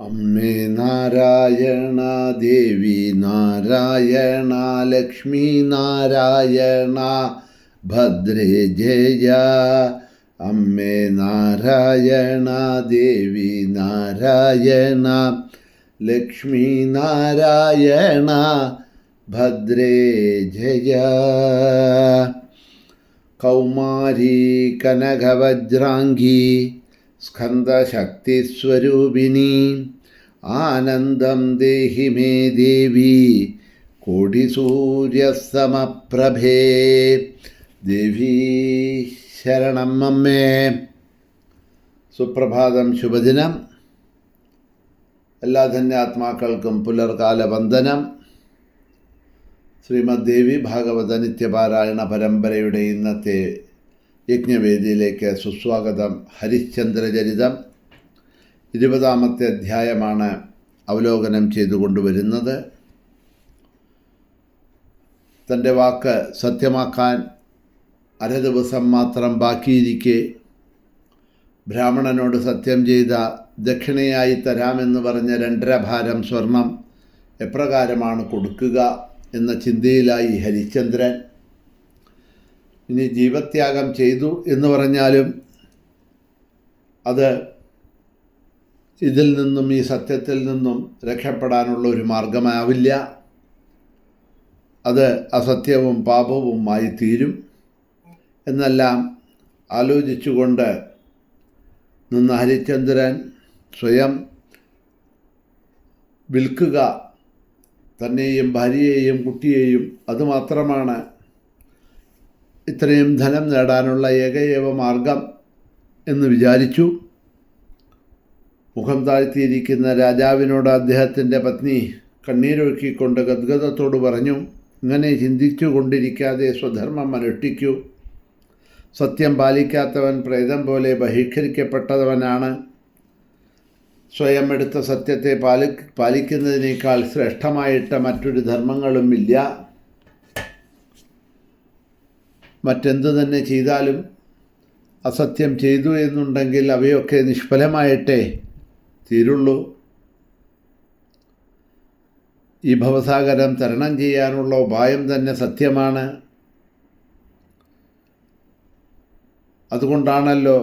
അമ്മേ നാരായണ, ദേവി നാരായണ, ലക്ഷ്മി നാരായണ, ഭദ്രേ ജയ. അമ്മേ നാരായണ, ദേവി നാരായണ, ലക്ഷ്മി നാരായണ, ഭദ്രേ ജയ. കൗമാരി കനകവജ്രാംഗി സ്കന്ദശക്തിസ്വരൂപിണി, ആനന്ദം ദേഹി മേ ദേവി കോടിസൂര്യസമപ്രഭേ. ദേവി ശരണം അമ്മേ. സുപ്രഭാതം, ശുഭദിനം. എല്ലാ ധന്യാത്മാക്കൾക്കും പുലർകാല വന്ദനം. ശ്രീമദ് ദേവി ഭാഗവത നിത്യപാരായണ പരമ്പരയുടെ ഇന്നത്തെ യജ്ഞവേദിയിലേക്ക് സുസ്വാഗതം. ഹരിശ്ചന്ദ്രചരിതം 20-ാമത്തെ അധ്യായമാണ് അവലോകനം ചെയ്തുകൊണ്ടുവരുന്നത്. തൻ്റെ വാക്ക് സത്യമാക്കാൻ ദിവസം മാത്രം ബാക്കിയിരിക്കെ ബ്രാഹ്മണനോട് സത്യം ചെയ്ത ദക്ഷിണയായി തരാമെന്ന് പറഞ്ഞ 2.5 ഭാരം സ്വർണം എപ്രകാരമാണ് കൊടുക്കുക എന്ന ചിന്തയിലായി ഹരിശ്ചന്ദ്രൻ. ഇനി ജീവത്യാഗം ചെയ്തു എന്ന് പറഞ്ഞാലും അത് ഇതിൽ നിന്നും, ഈ സത്യത്തിൽ നിന്നും രക്ഷപ്പെടാനുള്ള ഒരു മാർഗമാവില്ല. അത് അസത്യവും പാപവുമായി തീരും എന്നെല്ലാം ആലോചിച്ചുകൊണ്ട് നിന്ന ഹരിശ്ചന്ദ്രൻ സ്വയം വിൽക്കുക, തന്നെയും ഭാര്യയെയും കുട്ടിയെയും, അതുമാത്രമാണ് ഇത്രയും ധനം നേടാനുള്ള ഏകൈവ മാർഗം എന്ന് വിചാരിച്ചു. മുഖം താഴ്ത്തിയിരിക്കുന്ന രാജാവിനോട് അദ്ദേഹത്തിൻ്റെ പത്നി കണ്ണീരൊഴുക്കിക്കൊണ്ട് ഗദ്ഗദത്തോട് പറഞ്ഞു, ഇങ്ങനെ ചിന്തിച്ചു കൊണ്ടിരിക്കാതെ സ്വധർമ്മം അനുഷ്ഠിക്കൂ. സത്യം പാലിക്കാത്തവൻ പ്രേതം പോലെ ബഹിഷ്കരിക്കപ്പെട്ടവനാണ്. സ്വയം എടുത്ത സത്യത്തെ പാലിക്കുന്നതിനേക്കാൾ ശ്രേഷ്ഠമായിട്ട് മറ്റൊരു ധർമ്മങ്ങളും ഇല്ല. മറ്റെന്തു തന്നെ ചെയ്താലും അസത്യം ചെയ്തു എന്നുണ്ടെങ്കിൽ അവയൊക്കെ നിഷ്ഫലമായിട്ടേ തീരുള്ളൂ. ഈ ഭവസാഗരം തരണം ചെയ്യാനുള്ള ഉപായം തന്നെ സത്യമാണ്. അതുകൊണ്ടാണല്ലോ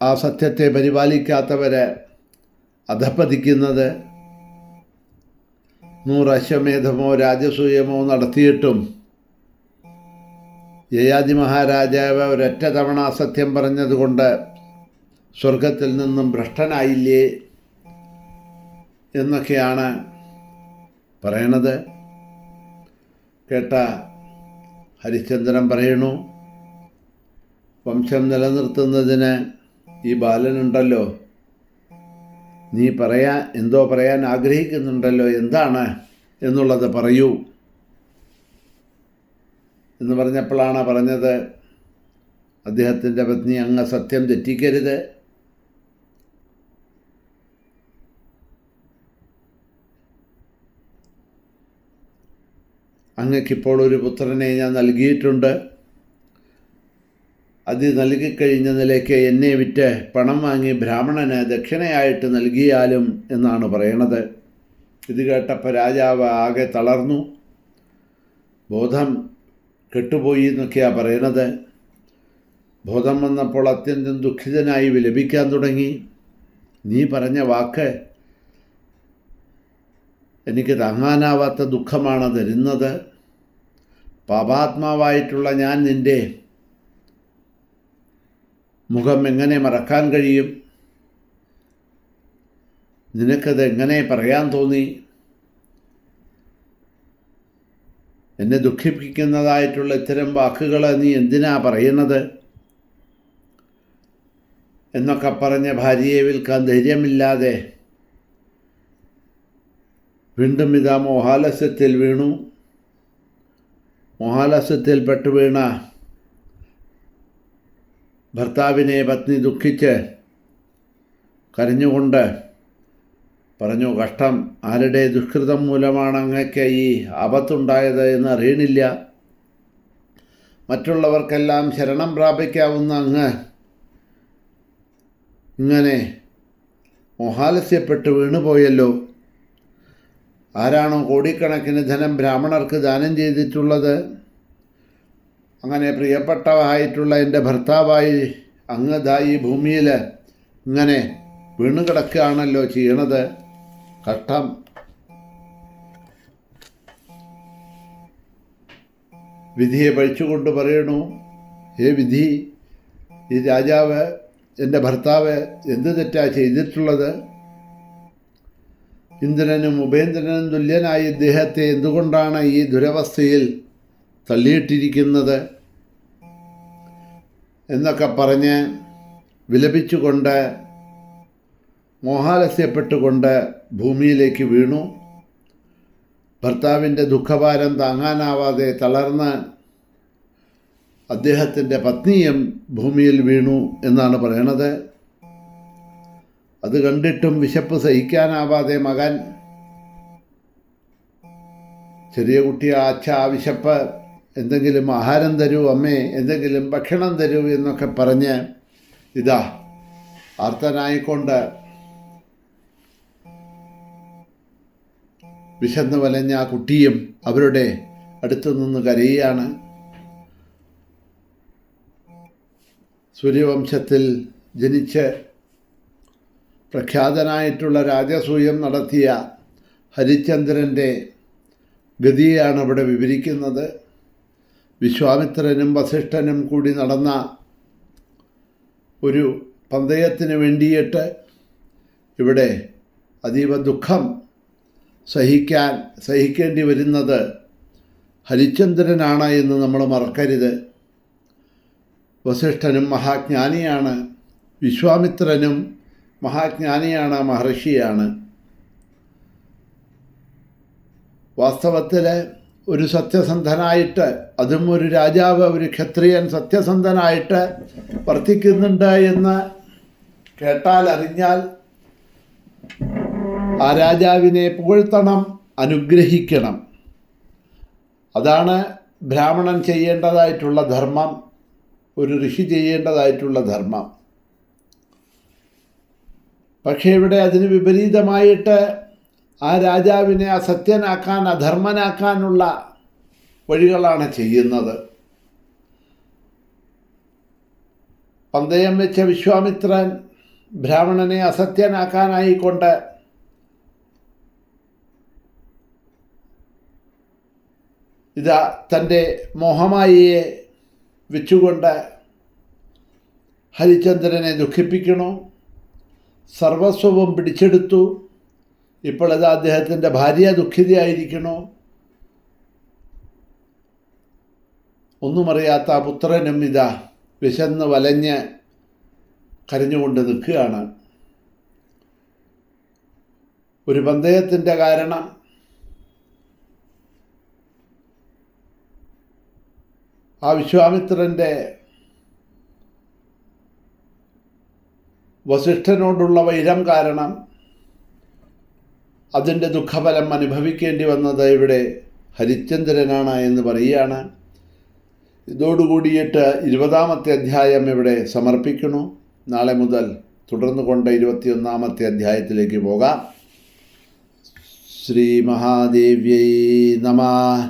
ആ സത്യത്തെ പരിപാലിക്കാത്തവരെ അധപ്പതിക്കുന്നത്. 100 അശ്വമേധമോ രാജസൂയമോ നടത്തിയിട്ടും യയാതി മഹാരാജാവ് ഒരൊറ്റ തവണ അസത്യം പറഞ്ഞതുകൊണ്ട് സ്വർഗത്തിൽ നിന്നും ഭ്രഷ്ടനായില്ലേ എന്നൊക്കെയാണ് പറയണത്. കേട്ട ഹരിശ്ചന്ദ്രൻ പറയണു, വംശം നിലനിർത്തുന്നതിന് ഈ ബാലനുണ്ടല്ലോ, നീ എന്തോ പറയാൻ ആഗ്രഹിക്കുന്നുണ്ടല്ലോ, എന്താണ് എന്നുള്ളത് പറയൂ എന്ന് പറഞ്ഞപ്പോഴാണ് പറഞ്ഞത്, അദ്ദേഹത്തിൻ്റെ പത്നി, അങ്ങ് സത്യം തെറ്റിക്കരുത്. അങ്ങക്കിപ്പോൾ ഒരു പുത്രനെ ഞാൻ നൽകിയിട്ടുണ്ട്. അത് നൽകിക്കഴിഞ്ഞ നിലയ്ക്ക് എന്നെ വിറ്റ് പണം വാങ്ങി ബ്രാഹ്മണന് ദക്ഷിണയായിട്ട് നൽകിയാലും എന്നാണ് പറയണത്. ഇത് കേട്ടപ്പോൾ രാജാവ് ആകെ തളർന്നു. ബോധം കെട്ടുപോയി എന്നൊക്കെയാണ് പറയണത്. ബോധം വന്നപ്പോൾ അത്യന്തം ദുഃഖിതനായി വിലപിക്കാൻ തുടങ്ങി. നീ പറഞ്ഞ വാക്ക് എനിക്ക് താങ്ങാനാവാത്ത ദുഃഖമാണ് തരുന്നത്. പാപാത്മാവായിട്ടുള്ള ഞാൻ നിൻ്റെ മുഖം എങ്ങനെ മറക്കാൻ കഴിയും? നിനക്കത് എങ്ങനെ പറയാൻ തോന്നി? എന്നെ ദുഃഖിപ്പിക്കുന്നതായിട്ടുള്ള ഇത്തരം വാക്കുകൾ നീ എന്തിനാ പറയുന്നത് എന്നൊക്കെ പറഞ്ഞ് ഭാര്യയെ വിൽക്കാൻ ധൈര്യമില്ലാതെ വീണ്ടും ഇതാ മോഹാലസ്യത്തിൽ വീണു. മോഹാലസ്യത്തിൽ വീണ ഭർത്താവിനെ പത്നി ദുഃഖിച്ച് കരഞ്ഞുകൊണ്ട് പറഞ്ഞു, കഷ്ടം, ആരുടെ ദുഷ്കൃതം മൂലമാണ് അങ്ങക്ക് ഈ ആപത്തുണ്ടായത് എന്ന് അറിയണില്ല. മറ്റുള്ളവർക്കെല്ലാം ശരണം പ്രാപിക്കാവുന്ന അങ്ങ് ഇങ്ങനെ മോഹാലസ്യപ്പെട്ട് വീണുപോയല്ലോ. ആരാണോ കോടിക്കണക്കിന് ധനം ബ്രാഹ്മണർക്ക് ദാനം ചെയ്തിട്ടുള്ളത്, അങ്ങനെ പ്രിയപ്പെട്ടവായിട്ടുള്ള എൻ്റെ ഭർത്താവായി അങ്ങതായി ഭൂമിയിൽ ഇങ്ങനെ വീണു കിടക്കുകയാണല്ലോ ചെയ്യണത്. കഷ്ടം. വിധിയെ പഴിച്ചുകൊണ്ട് പറയണു, ഹേ വിധി, ഈ രാജാവ് എൻ്റെ ഭർത്താവ് എന്ത് തെറ്റാ ചെയ്തിട്ടുള്ളത്? ഇന്ദ്രനും ഉപേന്ദ്രനും തുല്യനായി ഇദ്ദേഹത്തെ എന്തുകൊണ്ടാണ് ഈ ദുരവസ്ഥയിൽ തള്ളിയിട്ടിരിക്കുന്നത് എന്നൊക്കെ പറഞ്ഞ് വിലപിച്ചുകൊണ്ട് മോഹാലസ്യപ്പെട്ടുകൊണ്ട് ഭൂമിയിലേക്ക് വീണു. ഭർത്താവിൻ്റെ ദുഃഖഭാരം താങ്ങാനാവാതെ തളർന്ന് അദ്ദേഹത്തിൻ്റെ പത്നിയും ഭൂമിയിൽ വീണു എന്നാണ് പറയണത്. അത് കണ്ടിട്ടും വിശപ്പ് സഹിക്കാനാവാതെ മകൻ, ചെറിയ കുട്ടിയെ ആ വിശപ്പ്, എന്തെങ്കിലും ആഹാരം തരൂ അമ്മേ, എന്തെങ്കിലും ഭക്ഷണം തരൂ എന്നൊക്കെ പറഞ്ഞ് ഇതാ ആർത്തനായിക്കൊണ്ട് വിശന്ന് വലഞ്ഞ ആ കുട്ടിയും അവരുടെ അടുത്തു നിന്ന് കരയുകയാണ്. സൂര്യവംശത്തിൽ ജനിച്ച് പ്രഖ്യാതനായിട്ടുള്ള രാജസൂയം നടത്തിയ ഹരിശ്ചന്ദ്രൻ്റെ ഗതിയാണ് ഇവിടെ വിവരിക്കുന്നത്. വിശ്വാമിത്രനും വസിഷ്ഠനും കൂടി നടന്ന ഒരു പന്തയത്തിന് വേണ്ടിയിട്ട് ഇവിടെ അതീവ ദുഃഖം സഹിക്കേണ്ടി വരുന്നത് ഹരിശ്ചന്ദ്രനാണ് എന്ന് നമ്മൾ മറക്കരുത്. വസിഷ്ഠനും മഹാജ്ഞാനിയാണ്, വിശ്വാമിത്രനും മഹാജ്ഞാനിയാണ്, മഹർഷിയാണ്. വാസ്തവത്തിൽ ഒരു സത്യസന്ധനായിട്ട്, അതും ഒരു രാജാവ്, ഒരു ക്ഷത്രിയൻ സത്യസന്ധനായിട്ട് വർത്തിക്കുന്നുണ്ട് എന്ന് കേട്ടാൽ, അറിഞ്ഞാൽ ആ രാജാവിനെ പുകഴ്ത്തണം, അനുഗ്രഹിക്കണം. അതാണ് ബ്രാഹ്മണൻ ചെയ്യേണ്ടതായിട്ടുള്ള ധർമ്മം, ഒരു ഋഷി ചെയ്യേണ്ടതായിട്ടുള്ള ധർമ്മം. പക്ഷേ ഇവിടെ അതിന് വിപരീതമായിട്ട് ആ രാജാവിനെ അസത്യനാക്കാൻ, അധർമ്മനാക്കാനുള്ള വഴികളാണ് ചെയ്യുന്നത്. പന്തയം വെച്ച വിശ്വാമിത്രൻ ബ്രാഹ്മണനെ അസത്യനാക്കാനായിക്കൊണ്ട് ഇതാ തൻ്റെ മോഹമായിയെ വെച്ചുകൊണ്ട് ഹരിശ്ചന്ദ്രനെ ദുഃഖിപ്പിക്കണു. സർവസ്വവും പിടിച്ചെടുത്തു. ഇപ്പോൾ ഇത് അദ്ദേഹത്തിൻ്റെ ഭാര്യ ദുഃഖിതയായിരിക്കണു. ഒന്നുമറിയാത്ത പുത്രനും ഇതാ വിശന്ന് വലഞ്ഞ് കരഞ്ഞുകൊണ്ട് നിൽക്കുകയാണ്. ഒരു പന്തയത്തിൻ്റെ കാരണം ആ വിശ്വാമിത്രൻ്റെ വസിഷ്ഠനോടുള്ള വൈരം കാരണം അതിൻ്റെ ദുഃഖഫലം അനുഭവിക്കേണ്ടി വന്നത് ഇവിടെ ഹരിശ്ചന്ദ്രനാണ് എന്ന് പറയുകയാണ്. ഇതോടുകൂടിയിട്ട് 20-ാമത്തെ അധ്യായം ഇവിടെ സമർപ്പിക്കുന്നു. നാളെ മുതൽ തുടർന്നു കൊണ്ട് 21-ാമത്തെ അധ്യായത്തിലേക്ക് പോകാം. ശ്രീ മഹാദേവ്യൈ നമഃ.